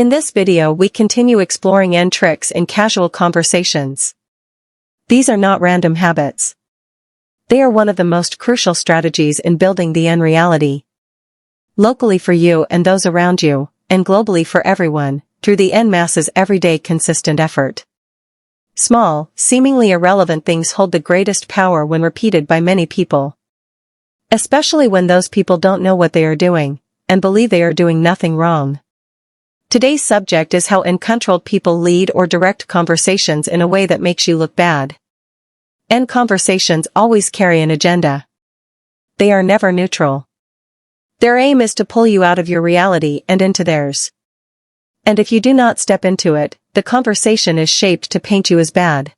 In this video we continue exploring N tricks in casual conversations. These are not random habits. They are one of the most crucial strategies in building the N reality. Locally for you and those around you, and globally for everyone, through the N masses' everyday consistent effort. Small, seemingly irrelevant things hold the greatest power when repeated by many people. Especially when those people don't know what they are doing, and believe they are doing nothing wrong. Today's subject is how uncontrolled people lead or direct conversations in a way that makes you look bad. N conversations always carry an agenda. They are never neutral. Their aim is to pull you out of your reality and into theirs. And if you do not step into it, the conversation is shaped to paint you as bad.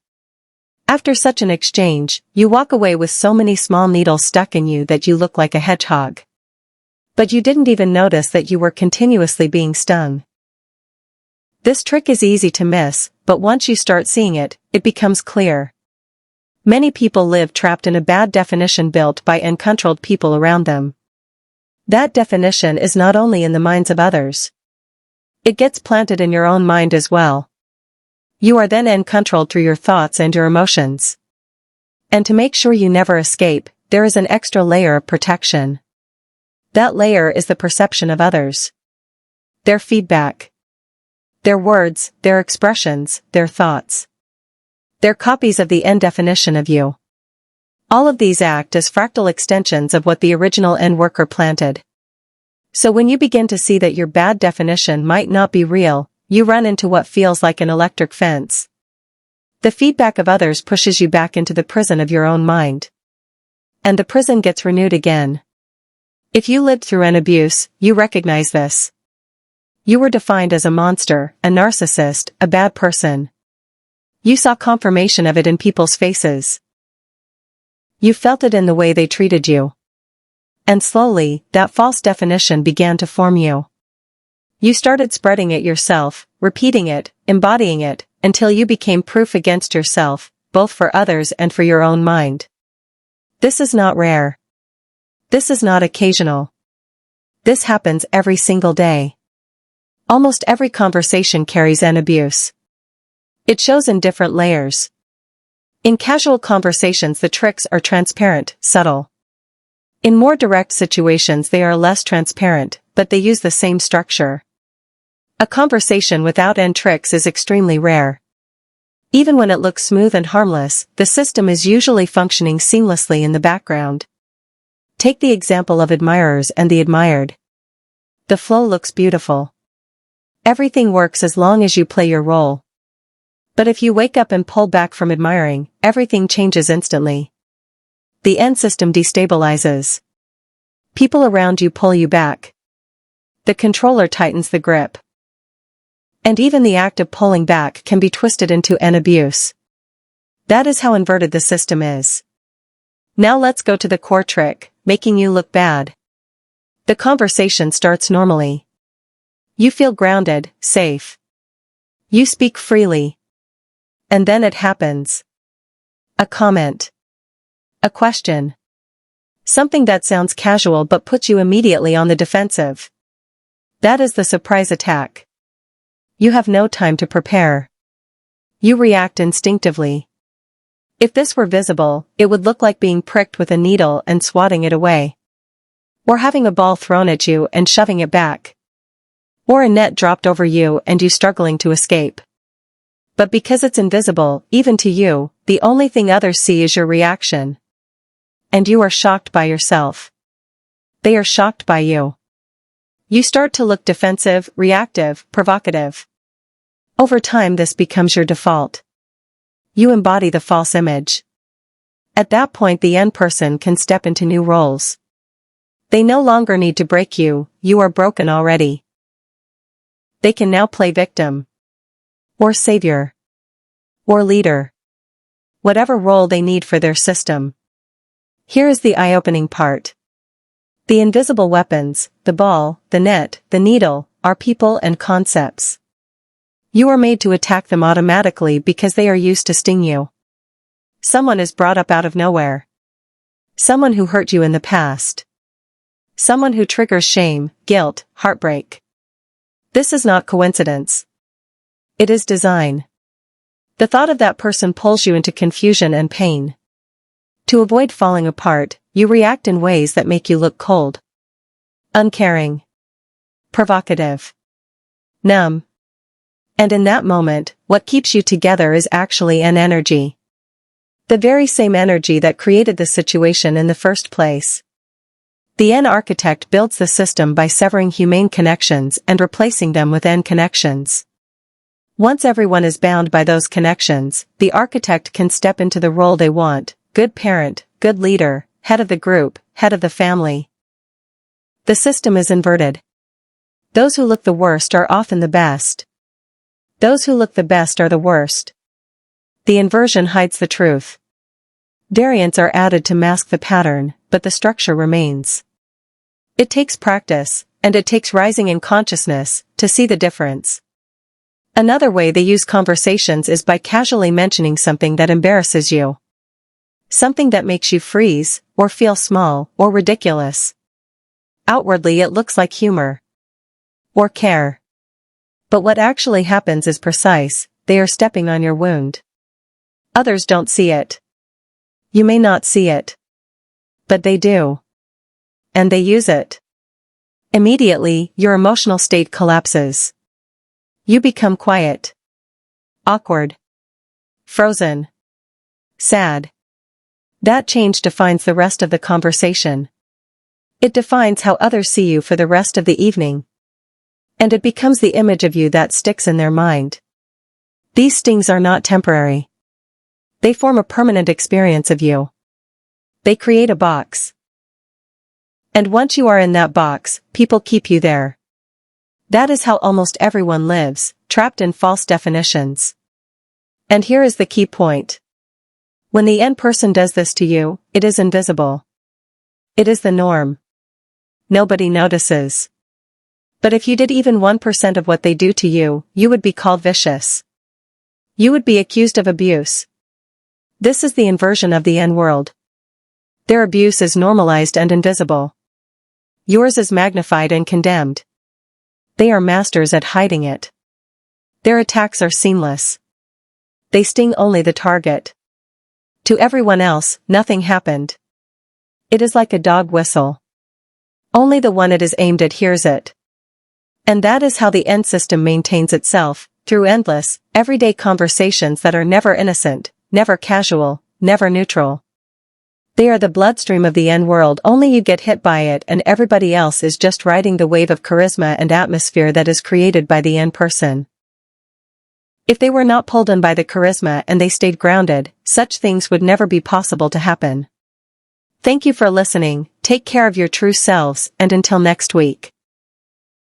After such an exchange, you walk away with so many small needles stuck in you that you look like a hedgehog. But you didn't even notice that you were continuously being stung. This trick is easy to miss, but once you start seeing it, it becomes clear. Many people live trapped in a bad definition built by uncontrolled people around them. That definition is not only in the minds of others. It gets planted in your own mind as well. You are then uncontrolled through your thoughts and your emotions. And to make sure you never escape, there is an extra layer of protection. That layer is the perception of others. Their feedback. Their words, their expressions, their thoughts. They're copies of the N definition of you. All of these act as fractal extensions of what the original N worker planted. So when you begin to see that your bad definition might not be real, you run into what feels like an electric fence. The feedback of others pushes you back into the prison of your own mind. And the prison gets renewed again. If you lived through an abuse, you recognize this. You were defined as a monster, a narcissist, a bad person. You saw confirmation of it in people's faces. You felt it in the way they treated you. And slowly, that false definition began to form you. You started spreading it yourself, repeating it, embodying it, until you became proof against yourself, both for others and for your own mind. This is not rare. This is not occasional. This happens every single day. Almost every conversation carries an abuse. It shows in different layers. In casual conversations the tricks are transparent, subtle. In more direct situations they are less transparent, but they use the same structure. A conversation without N tricks is extremely rare. Even when it looks smooth and harmless, the system is usually functioning seamlessly in the background. Take the example of admirers and the admired. The flow looks beautiful. Everything works as long as you play your role. But if you wake up and pull back from admiring, everything changes instantly. The N system destabilizes. People around you pull you back. The controller tightens the grip. And even the act of pulling back can be twisted into N abuse. That is how inverted the system is. Now let's go to the core trick, making you look bad. The conversation starts normally. You feel grounded, safe. You speak freely. And then it happens. A comment. A question. Something that sounds casual but puts you immediately on the defensive. That is the surprise attack. You have no time to prepare. You react instinctively. If this were visible, it would look like being pricked with a needle and swatting it away. Or having a ball thrown at you and shoving it back. Or a net dropped over you and you struggling to escape. But because it's invisible, even to you, the only thing others see is your reaction. And you are shocked by yourself. They are shocked by you. You start to look defensive, reactive, provocative. Over time this becomes your default. You embody the false image. At that point the N person can step into new roles. They no longer need to break you, you are broken already. They can now play victim. Or savior. Or leader. Whatever role they need for their system. Here is the eye-opening part. The invisible weapons, the ball, the net, the needle, are people and concepts. You are made to attack them automatically because they are used to sting you. Someone is brought up out of nowhere. Someone who hurt you in the past. Someone who triggers shame, guilt, heartbreak. This is not coincidence. It is design. The thought of that person pulls you into confusion and pain. To avoid falling apart, you react in ways that make you look cold, uncaring, provocative, numb. And in that moment, what keeps you together is actually an energy. The very same energy that created the situation in the first place. The N architect builds the system by severing humane connections and replacing them with N connections. Once everyone is bound by those connections, the architect can step into the role they want: good parent, good leader, head of the group, head of the family. The system is inverted. Those who look the worst are often the best. Those who look the best are the worst. The inversion hides the truth. Variants are added to mask the pattern, but the structure remains. It takes practice, and it takes rising in consciousness, to see the difference. Another way they use conversations is by casually mentioning something that embarrasses you. Something that makes you freeze, or feel small, or ridiculous. Outwardly it looks like humor. Or care. But what actually happens is precise: they are stepping on your wound. Others don't see it. You may not see it. But they do. And they use it. Immediately, your emotional state collapses. You become quiet. Awkward. Frozen. Sad. That change defines the rest of the conversation. It defines how others see you for the rest of the evening. And it becomes the image of you that sticks in their mind. These stings are not temporary. They form a permanent experience of you. They create a box. And once you are in that box, people keep you there. That is how almost everyone lives, trapped in false definitions. And here is the key point. When the N person does this to you, it is invisible. It is the norm. Nobody notices. But if you did even 1% of what they do to you, you would be called vicious. You would be accused of abuse. This is the inversion of the N world. Their abuse is normalized and invisible. Yours is magnified and condemned. They are masters at hiding it. Their attacks are seamless. They sting only the target. To everyone else, nothing happened. It is like a dog whistle. Only the one it is aimed at hears it. And that is how the N system maintains itself, through endless, everyday conversations that are never innocent, never casual, never neutral. They are the bloodstream of the N world, only you get hit by it and everybody else is just riding the wave of charisma and atmosphere that is created by the N person. If they were not pulled in by the charisma and they stayed grounded, such things would never be possible to happen. Thank you for listening, take care of your true selves, and until next week.